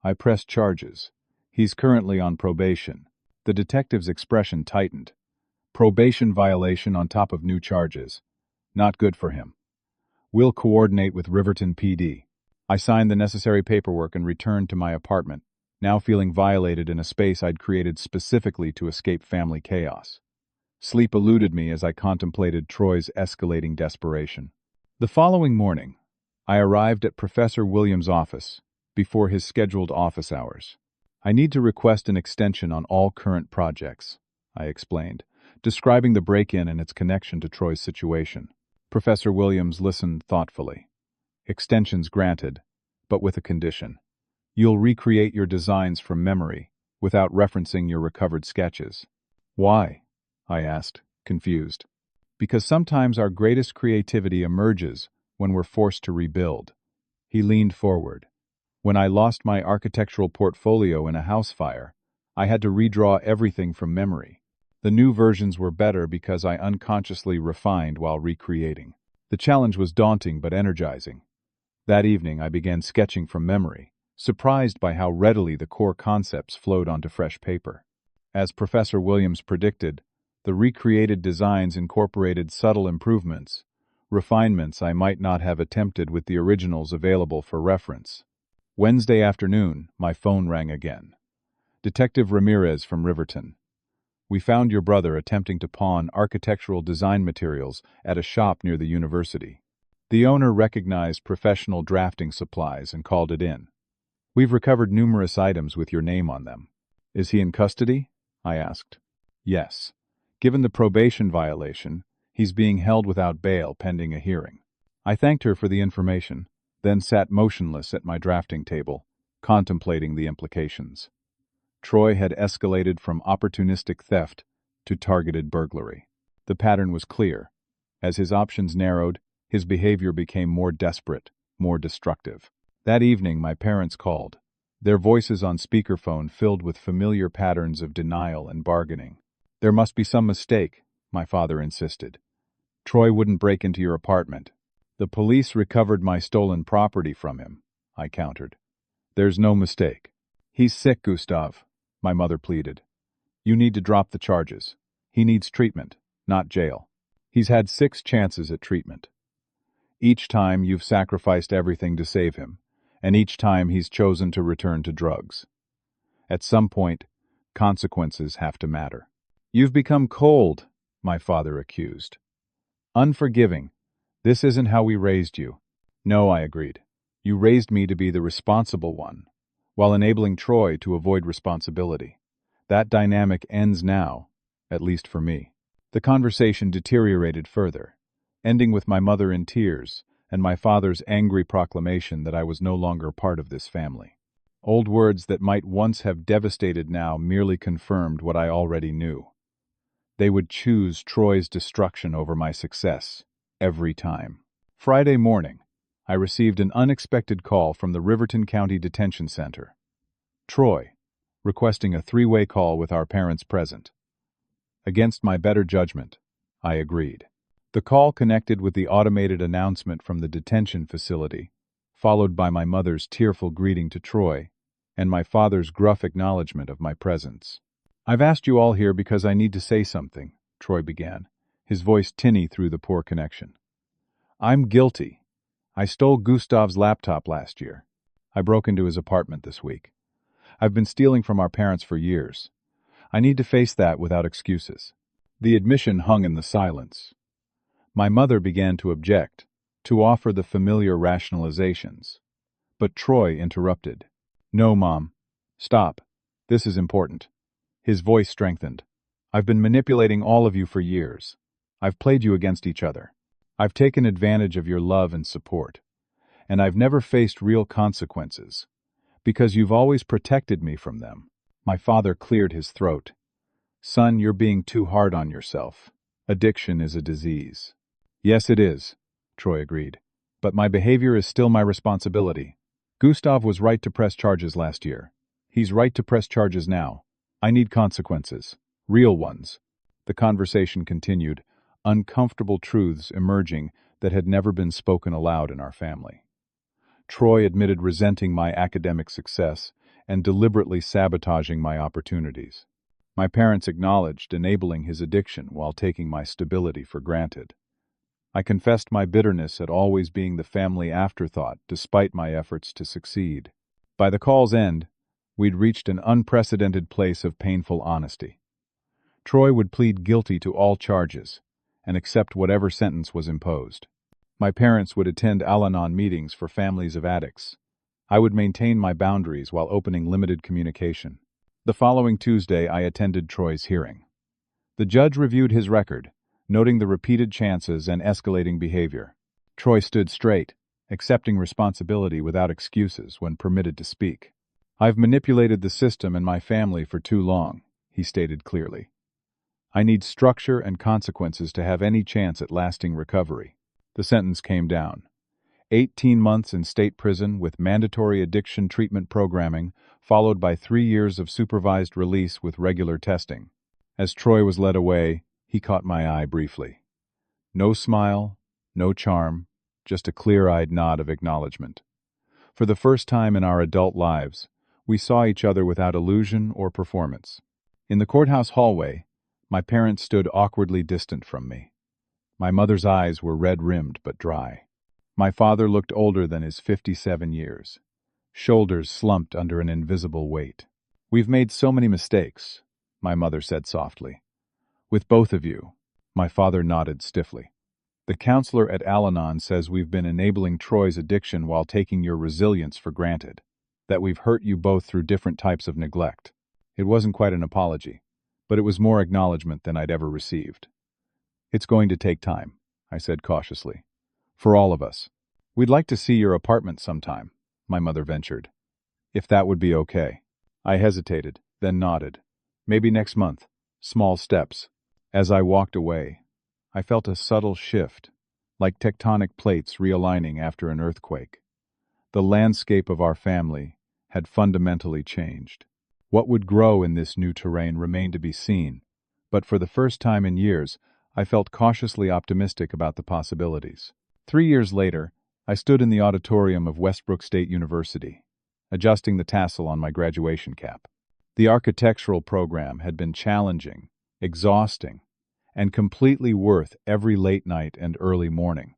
I pressed charges. He's currently on probation. The detective's expression tightened. Probation violation on top of new charges. Not good for him. We'll coordinate with Riverton PD. I signed the necessary paperwork and returned to my apartment, now feeling violated in a space I'd created specifically to escape family chaos. Sleep eluded me as I contemplated Troy's escalating desperation. The following morning, I arrived at Professor Williams' office before his scheduled office hours. I need to request an extension on all current projects, I explained, describing the break-in and its connection to Troy's situation. Professor Williams listened thoughtfully. Extensions granted, but with a condition. You'll recreate your designs from memory, without referencing your recovered sketches. Why? I asked, confused. Because sometimes our greatest creativity emerges when we're forced to rebuild. He leaned forward. When I lost my architectural portfolio in a house fire, I had to redraw everything from memory. The new versions were better because I unconsciously refined while recreating. The challenge was daunting but energizing. That evening I began sketching from memory, surprised by how readily the core concepts flowed onto fresh paper. As Professor Williams predicted, the recreated designs incorporated subtle improvements, refinements I might not have attempted with the originals available for reference. Wednesday afternoon, my phone rang again. Detective Ramirez from Riverton. We found your brother attempting to pawn architectural design materials at a shop near the university. The owner recognized professional drafting supplies and called it in. We've recovered numerous items with your name on them. Is he in custody? I asked. Yes. Given the probation violation, he's being held without bail pending a hearing. I thanked her for the information, then sat motionless at my drafting table, contemplating the implications. Troy had escalated from opportunistic theft to targeted burglary. The pattern was clear. As his options narrowed, his behavior became more desperate, more destructive. That evening, my parents called, their voices on speakerphone filled with familiar patterns of denial and bargaining. There must be some mistake, my father insisted. Troy wouldn't break into your apartment. The police recovered my stolen property from him, I countered. There's no mistake. He's sick, Gustav, my mother pleaded. You need to drop the charges. He needs treatment, not jail. He's had 6 chances at treatment. Each time you've sacrificed everything to save him, and each time he's chosen to return to drugs. At some point, consequences have to matter. You've become cold, my father accused. Unforgiving. This isn't how we raised you. No, I agreed. You raised me to be the responsible one, while enabling Troy to avoid responsibility. That dynamic ends now, at least for me. The conversation deteriorated further, ending with my mother in tears and my father's angry proclamation that I was no longer part of this family. Old words that might once have devastated now merely confirmed what I already knew. They would choose Troy's destruction over my success, every time. Friday morning, I received an unexpected call from the Riverton County Detention Center. Troy, requesting a 3-way call with our parents present. Against my better judgment, I agreed. The call connected with the automated announcement from the detention facility, followed by my mother's tearful greeting to Troy, and my father's gruff acknowledgement of my presence. "I've asked you all here because I need to say something," Troy began, his voice tinny through the poor connection. "I'm guilty. I stole Gustav's laptop last year. I broke into his apartment this week. I've been stealing from our parents for years. I need to face that without excuses." The admission hung in the silence. My mother began to object, to offer the familiar rationalizations. But Troy interrupted. "No, Mom. Stop. This is important." His voice strengthened. "I've been manipulating all of you for years. I've played you against each other. I've taken advantage of your love and support. And I've never faced real consequences, because you've always protected me from them." My father cleared his throat. "Son, you're being too hard on yourself. Addiction is a disease." "Yes, it is," Troy agreed. "But my behavior is still my responsibility. Gustav was right to press charges last year. He's right to press charges now. I need consequences. Real ones." The conversation continued, uncomfortable truths emerging that had never been spoken aloud in our family. Troy admitted resenting my academic success and deliberately sabotaging my opportunities. My parents acknowledged enabling his addiction while taking my stability for granted. I confessed my bitterness at always being the family afterthought despite my efforts to succeed. By the call's end, we'd reached an unprecedented place of painful honesty. Troy would plead guilty to all charges and accept whatever sentence was imposed. My parents would attend Al-Anon meetings for families of addicts. I would maintain my boundaries while opening limited communication. The following Tuesday, I attended Troy's hearing. The judge reviewed his record, noting the repeated chances and escalating behavior. Troy stood straight, accepting responsibility without excuses when permitted to speak. "I've manipulated the system and my family for too long," he stated clearly. "I need structure and consequences to have any chance at lasting recovery." The sentence came down. 18 months in state prison with mandatory addiction treatment programming, followed by 3 years of supervised release with regular testing. As Troy was led away, he caught my eye briefly. No smile, no charm, just a clear-eyed nod of acknowledgement. For the first time in our adult lives, we saw each other without illusion or performance. In the courthouse hallway, my parents stood awkwardly distant from me. My mother's eyes were red-rimmed but dry. My father looked older than his 57 years. Shoulders slumped under an invisible weight. "We've made so many mistakes," my mother said softly. "With both of you." My father nodded stiffly. "The counselor at Al-Anon says we've been enabling Troy's addiction while taking your resilience for granted, that we've hurt you both through different types of neglect." It wasn't quite an apology, but it was more acknowledgement than I'd ever received. "It's going to take time," I said cautiously. "For all of us. We'd like to see your apartment sometime," my mother ventured. "If that would be okay." I hesitated, then nodded. "Maybe next month. Small steps." As I walked away, I felt a subtle shift, like tectonic plates realigning after an earthquake. The landscape of our family had fundamentally changed. What would grow in this new terrain remained to be seen, but for the first time in years, I felt cautiously optimistic about the possibilities. 3 years later, I stood in the auditorium of Westbrook State University, adjusting the tassel on my graduation cap. The architectural program had been challenging, exhausting, and completely worth every late night and early morning.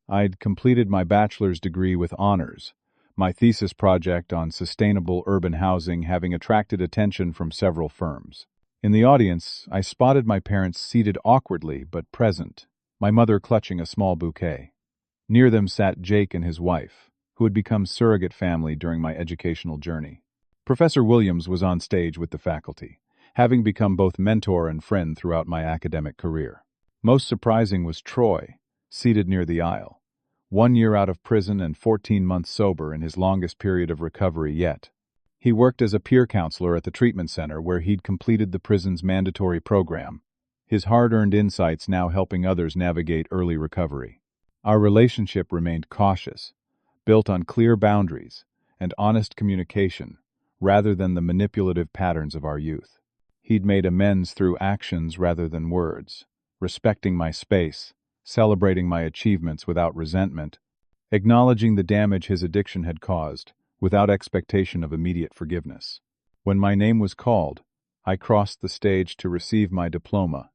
I'd completed my bachelor's degree with honors, my thesis project on sustainable urban housing having attracted attention from several firms. In the audience, I spotted my parents seated awkwardly but present, my mother clutching a small bouquet. Near them sat Jake and his wife, who had become surrogate family during my educational journey. Professor Williams was on stage with the faculty, having become both mentor and friend throughout my academic career. Most surprising was Troy, seated near the aisle, 1 year out of prison and 14 months sober in his longest period of recovery yet. He worked as a peer counselor at the treatment center where he'd completed the prison's mandatory program, his hard-earned insights now helping others navigate early recovery. Our relationship remained cautious, built on clear boundaries and honest communication, rather than the manipulative patterns of our youth. He'd made amends through actions rather than words, respecting my space, celebrating my achievements without resentment, acknowledging the damage his addiction had caused, without expectation of immediate forgiveness. When my name was called, I crossed the stage to receive my diploma,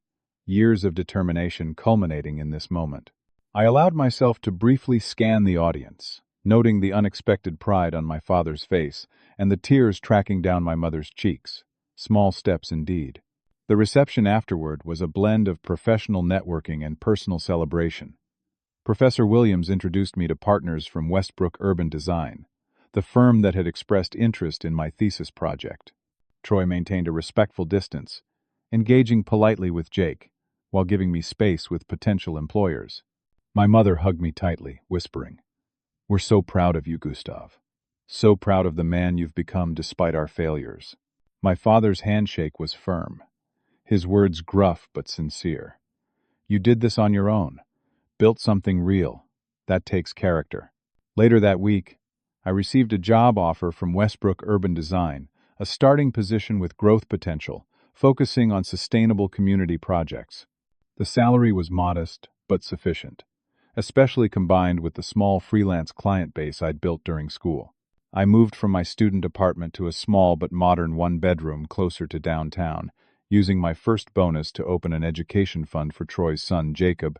years of determination culminating in this moment. I allowed myself to briefly scan the audience, noting the unexpected pride on my father's face and the tears tracking down my mother's cheeks. Small steps indeed. The reception afterward was a blend of professional networking and personal celebration. Professor Williams introduced me to partners from Westbrook Urban Design, the firm that had expressed interest in my thesis project. Troy maintained a respectful distance, engaging politely with Jake, while giving me space with potential employers. My mother hugged me tightly, whispering, "We're so proud of you, Gustav. So proud of the man you've become despite our failures." My father's handshake was firm, his words gruff but sincere. "You did this on your own. Built something real. That takes character." Later that week, I received a job offer from Westbrook Urban Design, a starting position with growth potential, focusing on sustainable community projects. The salary was modest, but sufficient, especially combined with the small freelance client base I'd built during school. I moved from my student apartment to a small but modern one-bedroom closer to downtown, using my first bonus to open an education fund for Troy's son, Jacob,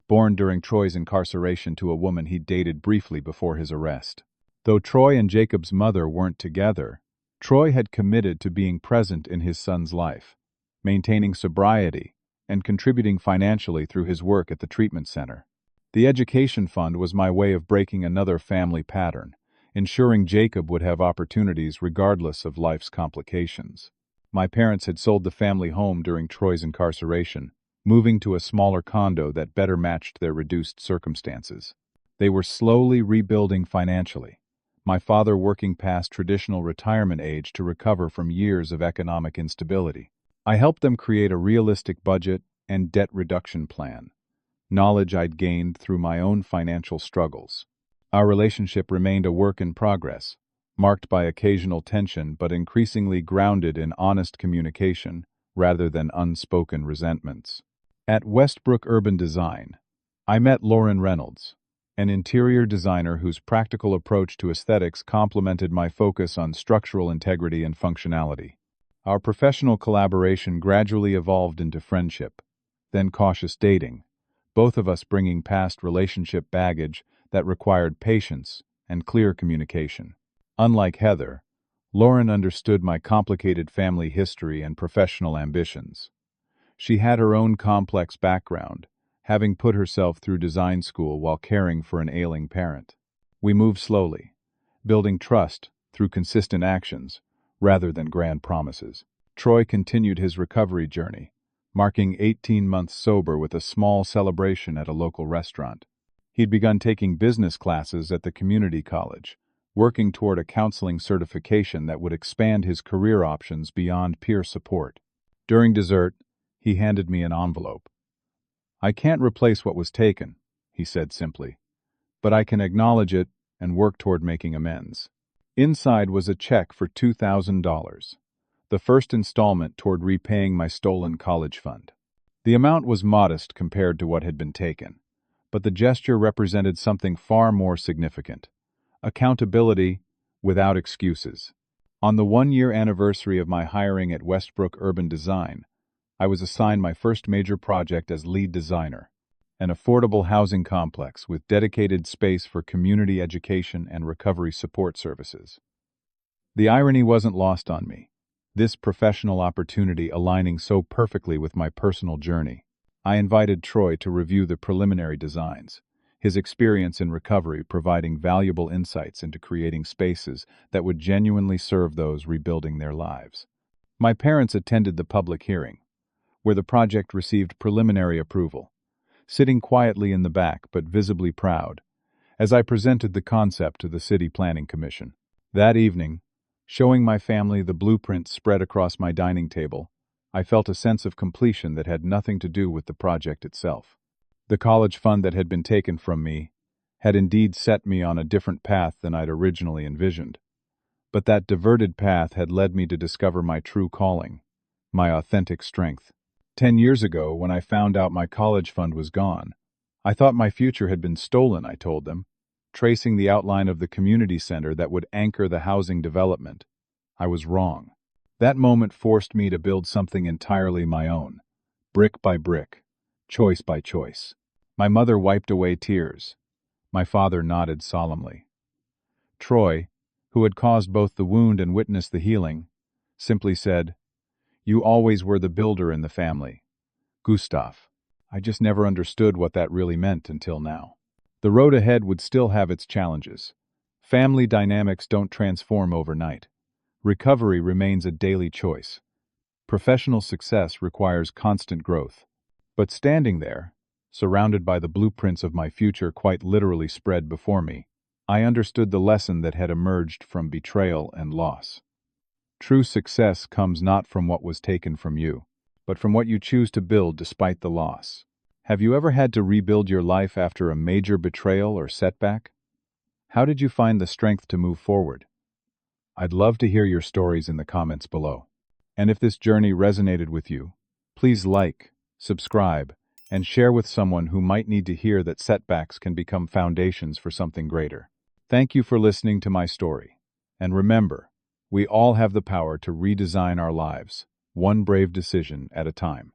born during Troy's incarceration to a woman he dated briefly before his arrest. Though Troy and Jacob's mother weren't together, Troy had committed to being present in his son's life, maintaining sobriety, and contributing financially through his work at the treatment center. The education fund was my way of breaking another family pattern, ensuring Jacob would have opportunities regardless of life's complications. My parents had sold the family home during Troy's incarceration, moving to a smaller condo that better matched their reduced circumstances. They were slowly rebuilding financially, my father working past traditional retirement age to recover from years of economic instability. I helped them create a realistic budget and debt reduction plan, knowledge I'd gained through my own financial struggles. Our relationship remained a work in progress, marked by occasional tension but increasingly grounded in honest communication rather than unspoken resentments. At Westbrook Urban Design, I met Lauren Reynolds, an interior designer whose practical approach to aesthetics complemented my focus on structural integrity and functionality. Our professional collaboration gradually evolved into friendship, then cautious dating, both of us bringing past relationship baggage that required patience and clear communication. Unlike Heather, Lauren understood my complicated family history and professional ambitions. She had her own complex background, having put herself through design school while caring for an ailing parent. We moved slowly, building trust through consistent actions rather than grand promises. Troy continued his recovery journey, marking 18 months sober with a small celebration at a local restaurant. He'd begun taking business classes at the community college, working toward a counseling certification that would expand his career options beyond peer support. During dessert, he handed me an envelope. "I can't replace what was taken," he said simply, "but I can acknowledge it and work toward making amends." Inside was a check for $2,000, the first installment toward repaying my stolen college fund. The amount was modest compared to what had been taken, but the gesture represented something far more significant: accountability without excuses. On the one-year anniversary of my hiring at Westbrook Urban Design, I was assigned my first major project as lead designer, an affordable housing complex with dedicated space for community education and recovery support services. The irony wasn't lost on me, this professional opportunity aligning so perfectly with my personal journey. I invited Troy to review the preliminary designs, his experience in recovery providing valuable insights into creating spaces that would genuinely serve those rebuilding their lives. My parents attended the public hearing, where the project received preliminary approval, sitting quietly in the back but visibly proud, as I presented the concept to the City Planning Commission. That evening, showing my family the blueprint spread across my dining table, I felt a sense of completion that had nothing to do with the project itself. The college fund that had been taken from me had indeed set me on a different path than I'd originally envisioned, but that diverted path had led me to discover my true calling, my authentic strength. 10 years ago, when I found out my college fund was gone, I thought my future had been stolen, I told them. tracing the outline of the community center that would anchor the housing development. I was wrong. That moment forced me to build something entirely my own, brick by brick, choice by choice. My mother wiped away tears. My father nodded solemnly. Troy, who had caused both the wound and witnessed the healing, simply said, "You always were the builder in the family, Gustav." I just never understood what that really meant until now. The road ahead would still have its challenges. Family dynamics don't transform overnight. Recovery remains a daily choice. Professional success requires constant growth. But standing there, surrounded by the blueprints of my future quite literally spread before me, I understood the lesson that had emerged from betrayal and loss. True success comes not from what was taken from you, but from what you choose to build despite the loss. Have you ever had to rebuild your life after a major betrayal or setback? How did you find the strength to move forward? I'd love to hear your stories in the comments below. And if this journey resonated with you, please like, subscribe, and share with someone who might need to hear that setbacks can become foundations for something greater. Thank you for listening to my story. And remember, we all have the power to redesign our lives, one brave decision at a time.